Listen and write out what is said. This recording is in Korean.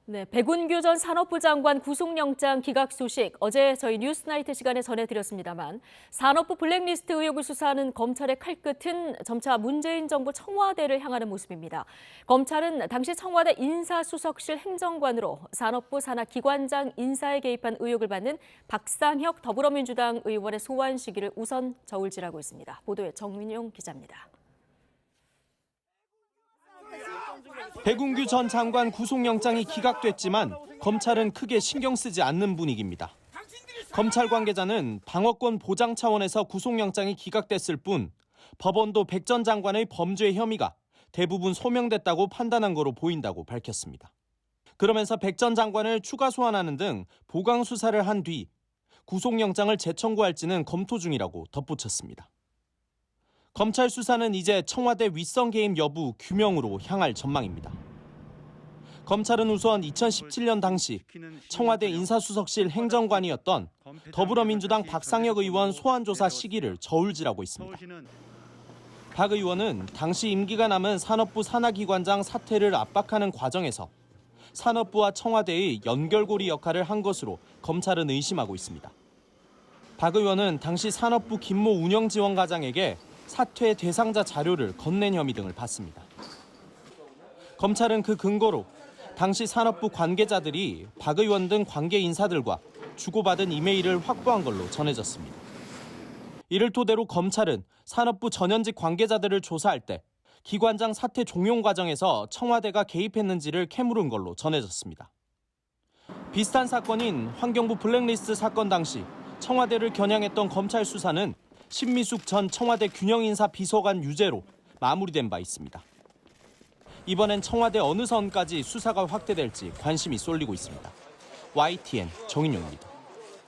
네, 백운규 전 산업부 장관 구속영장 기각 소식 어제 저희 뉴스나이트 시간에 전해드렸습니다만 산업부 블랙리스트 의혹을 수사하는 검찰의 칼끝은 점차 문재인 정부 청와대를 향하는 모습입니다. 검찰은 당시 청와대 인사수석실 행정관으로 산업부 산하 기관장 인사에 개입한 의혹을 받는 박상혁 더불어민주당 의원의 소환 시기를 우선 저울질하고 있습니다. 보도에 정민용 기자입니다. 백운규 전 장관 구속영장이 기각됐지만 검찰은 크게 신경 쓰지 않는 분위기입니다. 검찰 관계자는 방어권 보장 차원에서 구속영장이 기각됐을 뿐 법원도 백 전 장관의 범죄 혐의가 대부분 소명됐다고 판단한 거로 보인다고 밝혔습니다. 그러면서 백 전 장관을 추가 소환하는 등 보강 수사를 한 뒤 구속영장을 재청구할지는 검토 중이라고 덧붙였습니다. 검찰 수사는 이제 청와대 윗선 개입 여부 규명으로 향할 전망입니다. 검찰은 우선 2017년 당시 청와대 인사수석실 행정관이었던 더불어민주당 박상혁 의원 소환 조사 시기를 저울질하고 있습니다. 박 의원은 당시 임기가 남은 산업부 산하기관장 사퇴를 압박하는 과정에서 산업부와 청와대의 연결고리 역할을 한 것으로 검찰은 의심하고 있습니다. 박 의원은 당시 산업부 김모 운영지원과장에게 사퇴 대상자 자료를 건넨 혐의 등을 받습니다. 검찰은 그 근거로 당시 산업부 관계자들이 박 의원 등 관계 인사들과 주고받은 이메일을 확보한 걸로 전해졌습니다. 이를 토대로 검찰은 산업부 전현직 관계자들을 조사할 때 기관장 사퇴 종용 과정에서 청와대가 개입했는지를 캐물은 걸로 전해졌습니다. 비슷한 사건인 환경부 블랙리스트 사건 당시 청와대를 겨냥했던 검찰 수사는 신미숙 전 청와대 균형인사 비서관 유죄로 마무리된 바 있습니다. 이번엔 청와대 어느 선까지 수사가 확대될지 관심이 쏠리고 있습니다. YTN 정인용입니다.